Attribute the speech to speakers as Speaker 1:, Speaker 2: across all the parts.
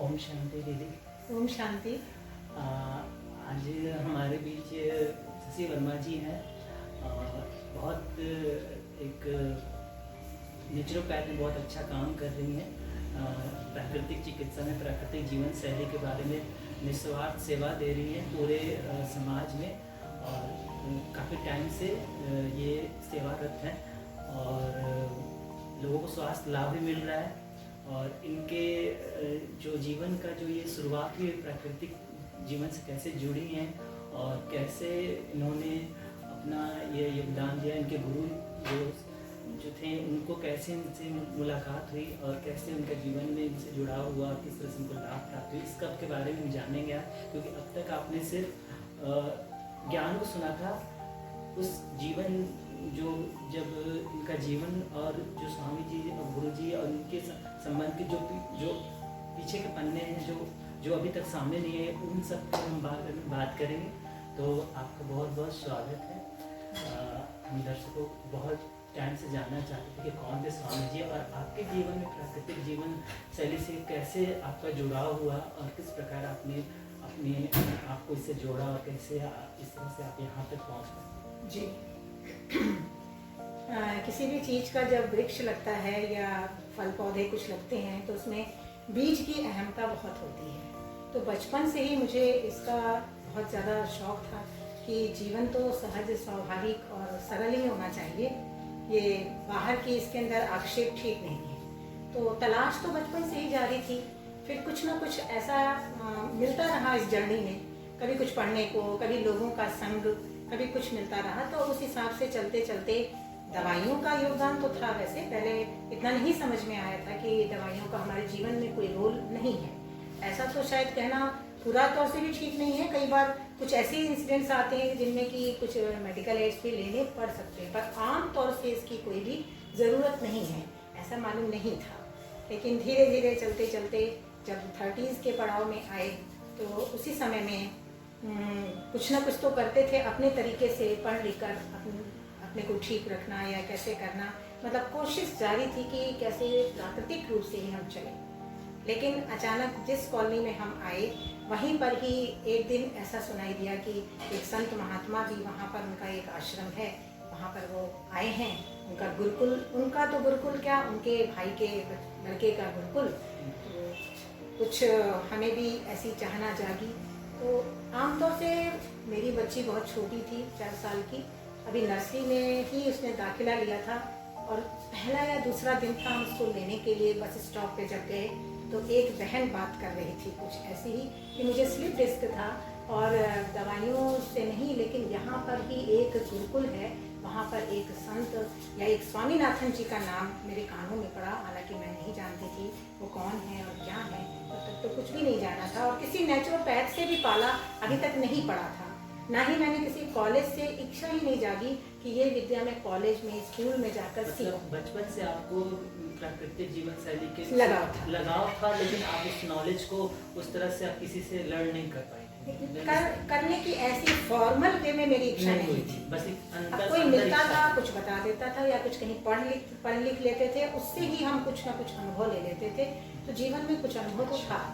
Speaker 1: ओम शांति दीदी।
Speaker 2: ओम शांति।
Speaker 1: आज हमारे बीच शशि वर्मा जी हैं। बहुत एक नेचुरोपैथ में बहुत अच्छा काम कर रही हैं। प्राकृतिक चिकित्सा में प्राकृतिक जीवन शैली के बारे में निस्वार्थ सेवा दे रही हैं पूरे समाज में, और काफ़ी टाइम से ये सेवारत हैं और लोगों को स्वास्थ्य लाभ भी मिल रहा है। और इनके जो जीवन का जो ये शुरुआत हुई प्राकृतिक जीवन से कैसे जुड़ी हैं और कैसे इन्होंने अपना ये योगदान दिया, इनके गुरु जो थे उनको कैसे इनसे मुलाकात हुई और कैसे उनका जीवन में इनसे जुड़ाव हुआ, किस तरह से उनको लाभ प्राप्त हुई, इस सब के बारे में हम जानेंगे। क्योंकि अब तक आपने सिर्फ ज्ञान को सुना था, उस जीवन जो जब इनका जीवन और जो स्वामी जी और गुरु जी और उनके संबंध के जो पीछे के पन्ने हैं जो अभी तक सामने नहीं है, उन सब पर हम बात करेंगे। तो आपका बहुत बहुत स्वागत है। हम दर्शकों बहुत टाइम से जानना चाहते थे कि कौन थे स्वामी जी और आपके जीवन में प्राकृतिक जीवन शैली से कैसे आपका जुड़ाव हुआ और किस प्रकार आपने अपने आपको इससे जोड़ा और कैसे इस तरह से आप यहाँ तक पहुँच गए।
Speaker 2: जी। किसी भी चीज़ का जब वृक्ष लगता है या फल पौधे कुछ लगते हैं तो उसमें बीज की अहमता बहुत होती है। तो बचपन से ही मुझे इसका बहुत ज़्यादा शौक़ था कि जीवन तो सहज स्वाभाविक और सरल ही होना चाहिए, ये बाहर की इसके अंदर आक्षेप ठीक नहीं है। तो तलाश तो बचपन से ही जारी थी। फिर कुछ ना कुछ ऐसा मिलता रहा इस जर्नी में, कभी कुछ पढ़ने को, कभी लोगों का संग, कभी कुछ मिलता रहा। तो उस हिसाब से चलते चलते दवाइयों का योगदान तो था। वैसे पहले इतना नहीं समझ में आया था कि दवाइयों का हमारे जीवन में कोई रोल नहीं है। ऐसा तो शायद कहना पूरा तौर से भी ठीक नहीं है। कई बार कुछ ऐसे इंसिडेंट्स आते हैं जिनमें कि कुछ मेडिकल एड्स भी लेने पड़ सकते हैं, पर आम तौर से इसकी कोई भी ज़रूरत नहीं है, ऐसा मालूम नहीं था। लेकिन धीरे धीरे चलते चलते जब 30s के पड़ाव में आए तो उसी समय में कुछ ना कुछ तो करते थे अपने तरीके से, पढ़ लिख कर अपने को ठीक रखना या कैसे करना, मतलब कोशिश जारी थी कि कैसे प्राकृतिक रूप से ही हम चलें। लेकिन अचानक जिस कॉलोनी में हम आए वहीं पर ही एक दिन ऐसा सुनाई दिया कि एक संत महात्मा भी वहाँ पर, उनका एक आश्रम है, वहाँ पर वो आए हैं। उनका गुरुकुल, उनका तो गुरुकुल क्या, उनके भाई के लड़के का गुरुकुल। तो कुछ हमें भी ऐसी चाहना जागी। तो आमतौर से मेरी बच्ची बहुत छोटी थी, 4 साल की, अभी नर्सरी में ही उसने दाखिला लिया था। और पहला या दूसरा दिन था, हम उसको लेने के लिए बस स्टॉप पे जब गए तो एक बहन बात कर रही थी कुछ ऐसी ही कि मुझे स्लिप डिस्क था और दवाइयों से नहीं, लेकिन यहाँ पर ही एक गुरुकुल है, वहाँ पर एक संत या एक स्वामीनाथन जी का नाम मेरे कानों में पड़ा। हालांकि मैं नहीं जानती थी वो कौन है और क्या है, तब तक तो कुछ भी नहीं जाना था और किसी नेचुरोपैथ से भी पाला अभी तक नहीं पड़ा था। ना ही मैंने किसी कॉलेज से इच्छा ही नहीं जागी कि ये विद्या मैं कॉलेज में, स्कूल में जाकर सीखूं।
Speaker 1: बचपन से आपको प्राकृतिक जीवन शैली के
Speaker 2: लगाव था,
Speaker 1: लेकिन आप इस नॉलेज को उस तरह से आप किसी से लर्न नहीं कर पाए थे।
Speaker 2: करने की ऐसी फॉर्मल वे में मेरी इच्छा नहीं थी।
Speaker 1: बस
Speaker 2: कोई मिलता था, कुछ बता देता था या कुछ कहीं पढ़ लिख लेते थे, उससे ही हम कुछ ना कुछ अनुभव ले लेते थे। तो जीवन में कुछ अनुभव तो था।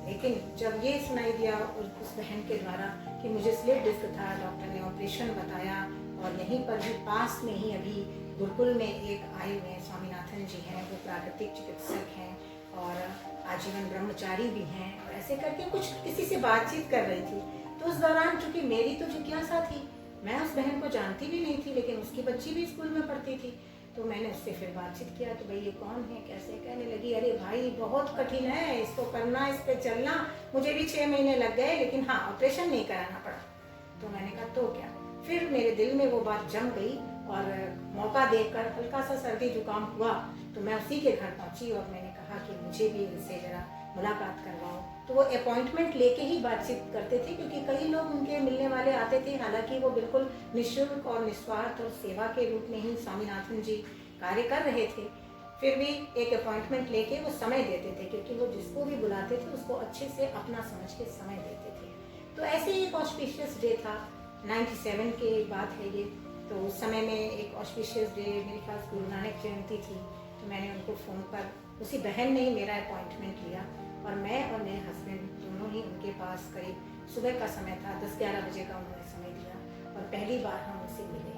Speaker 2: लेकिन जब ये सुनाई दिया उस बहन के द्वारा कि मुझे स्लिप डिस्क था, डॉक्टर ने ऑपरेशन बताया, और यहीं पर भी पास में ही अभी गुरुकुल में एक आए हुए स्वामीनाथन जी हैं, वो प्राकृतिक चिकित्सक हैं और आजीवन ब्रह्मचारी भी हैं, और ऐसे करके कुछ किसी से बातचीत कर रही थी। तो उस दौरान चूँकि मेरी तो जिज्ञासा थी, मैं उस बहन को जानती भी नहीं थी, लेकिन उसकी बच्ची भी स्कूल में पढ़ती थी। तो मैंने उससे फिर बातचीत किया तो भाई ये कौन है, कैसे। कहने लगी अरे भाई बहुत कठिन है, इसको करना, इस पे चलना, मुझे भी 6 महीने लग गए, लेकिन हाँ ऑपरेशन नहीं कराना पड़ा। तो मैंने कहा तो क्या। फिर मेरे दिल में वो बात जम गई और मौका देखकर हल्का सा सर्दी जुकाम हुआ तो मैं उसी के घर पहुंची और मैंने कहा कि मुझे भी इनसे ज़रा मुलाकात करवाओ। तो वो अपॉइंटमेंट लेके ही बातचीत करते थे, क्योंकि कई लोग उनके मिलने वाले आते थे। हालांकि वो बिल्कुल निःशुल्क और निस्वार्थ और सेवा के रूप में ही स्वामीनाथन जी कार्य कर रहे थे। फिर भी एक अपॉइंटमेंट लेके वो समय देते थे, क्योंकि वो जिसको भी बुलाते थे उसको अच्छे से अपना समझ के समय देते थे। तो ऐसे ही एक ऑस्पिशियस डे था, 97 की बात है ये। तो उस समय में एक ऑस्पिशियस डे, मेरे पास गुरु नानक जयंती थी, तो मैंने उनको फ़ोन पर, उसी बहन ने ही मेरा अपॉइंटमेंट लिया और मैं और मेरे हस्बैंड दोनों ही उनके पास करीब सुबह का समय था, 10-11 बजे का उन्होंने समय दिया और पहली बार हम उनसे मिले।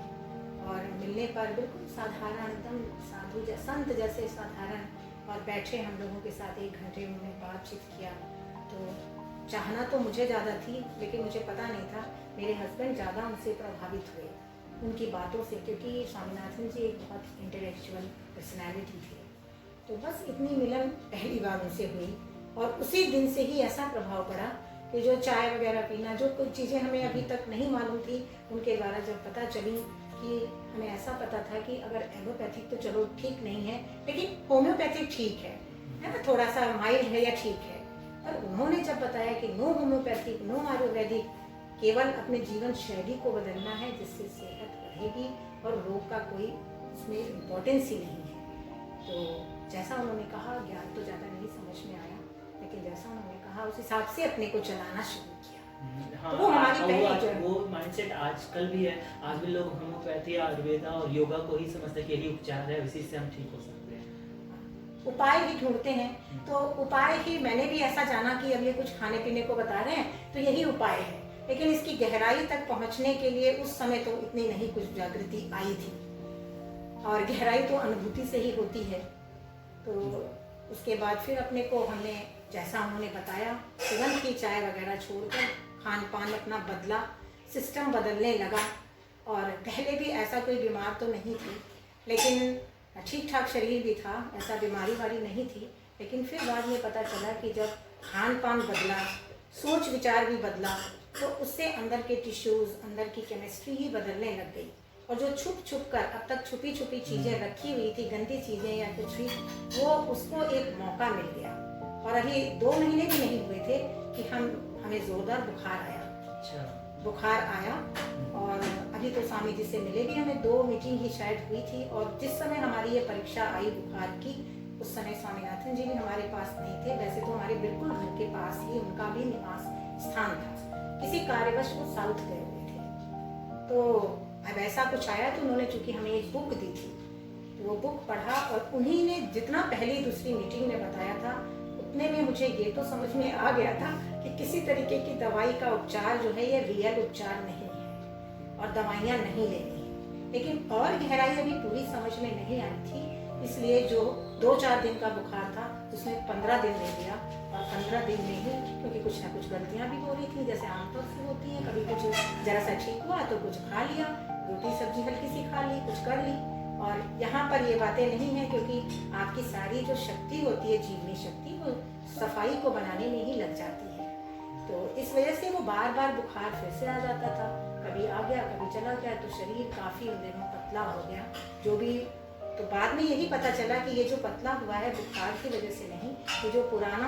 Speaker 2: और मिलने पर बिल्कुल साधारण, एकदम साधु संत जैसे साधारण, और बैठे हम लोगों के साथ 1 घंटे उन्होंने बातचीत किया। तो चाहना तो मुझे ज़्यादा थी, लेकिन मुझे पता नहीं था मेरे हस्बैंड ज़्यादा उनसे प्रभावित हुए उनकी बातों से, क्योंकि स्वामीनाथन जी एक बहुत इंटेलेक्चुअल पर्सनैलिटी थे। तो बस इतनी मिलन पहली बार उनसे हुई और उसी दिन से ही ऐसा प्रभाव पड़ा कि जो चाय वगैरह पीना, जो कुछ चीज़ें हमें अभी तक नहीं मालूम थी, उनके द्वारा जब पता चली कि हमें ऐसा पता था कि अगर एलोपैथिक तो चलो ठीक नहीं है, लेकिन होम्योपैथिक ठीक है ना, थोड़ा सा माइल्ड है या ठीक है। पर उन्होंने जब बताया कि नो होम्योपैथिक, नो आयुर्वेदिक, केवल अपने जीवन शैली को बदलना है जिससे सेहत बढ़ेगी और रोग का कोई इसमें इम्पोर्टेंस ही नहीं है। तो जैसा उन्होंने कहा, ज्ञान तो ज़्यादा नहीं समझ में आया, लेकिन जैसा उन्होंने कहा उस हिसाब से अपने को चलाना शुरू किया।
Speaker 1: हाँ,
Speaker 2: तो वो हमारी पहली
Speaker 1: वो माइंडसेट आजकल भी है। आज भी लोग होम्योपैथी, आयुर्वेदा और योगा को ही समझते हैं कि यही उपचार है, इसी से हम ठीक हो सकते हैं।
Speaker 2: उपाय ही ढूंढते हैं। तो उपाय ही, मैंने भी ऐसा जाना कि अब ये कुछ खाने पीने को बता रहे हैं तो यही उपाय है, लेकिन इसकी गहराई तक पहुंचने के लिए उस समय तो इतनी नहीं कुछ जागृति आई थी, और गहराई तो अनुभूति से ही होती है। तो उसके बाद फिर अपने को हमने, जैसा उन्होंने बताया, तुरंत ही चाय वगैरह छोड़कर खान पान अपना बदला, सिस्टम बदलने लगा। और पहले भी ऐसा कोई बीमार तो नहीं थी, लेकिन ठीक ठाक शरीर भी था, ऐसा बीमारी वाली नहीं थी। लेकिन फिर बाद में पता चला कि जब खान पान बदला, सोच विचार भी बदला, तो उससे अंदर के टिश्यूज़, अंदर की केमिस्ट्री ही बदलने लग गई। और जो छुप छुप कर अब तक छुपी छुपी चीज़ें रखी हुई थी, गंदी चीज़ें या कुछ भी, वो उसको एक मौका मिल गया। और अभी 2 महीने भी नहीं हुए थे कि हमें ज़ोरदार बुखार आया।
Speaker 1: अच्छा।
Speaker 2: बुखार आया, और अभी तो स्वामी जी से मिले भी, हमें 2 मीटिंग ही शायद हुई थी। और जिस समय हमारी ये परीक्षा आई बुखार की, उस समय स्वामीनाथन जी भी हमारे पास नहीं थे। वैसे तो हमारे बिल्कुल घर के पास ही उनका भी निवास स्थान था, किसी कार्यवश वो साउथ गए हुए थे। तो अब ऐसा कुछ आया तो उन्होंने चूंकि हमें एक बुक दी थी, तो वो बुक पढ़ा, और उन्हीं ने जितना पहली दूसरी मीटिंग में बताया था, उतने में मुझे ये तो समझ में आ गया था कि किसी तरीके की दवाई का उपचार जो है ये रियल उपचार नहीं है और दवाइयाँ नहीं लेनी है। लेकिन और गहराई अभी पूरी समझ में नहीं आई थी, इसलिए जो 2-4 दिन का बुखार था उसमें 15 दिन ले लिया। और 15 दिन में ही, क्योंकि कुछ ना कुछ गलतियाँ भी हो रही थी, जैसे आमतौर से होती हैं, कभी कुछ जरा सा ठीक हुआ तो कुछ खा लिया, रोटी सब्जी हल्की सी खा ली, कुछ कर ली। और यहाँ पर ये बातें नहीं हैं, क्योंकि आपकी सारी जो शक्ति होती है, जीवनी शक्ति, वो सफाई को बनाने में ही लग जाती है। तो इस वजह से वो बार बार बुखार फिर से आ जाता था, कभी आ गया कभी चला गया। तो शरीर काफ़ी उन दिनों पतला हो गया, जो भी। तो बाद में यही पता चला कि ये जो पतला हुआ है बुखार की वजह से नहीं, ये जो पुराना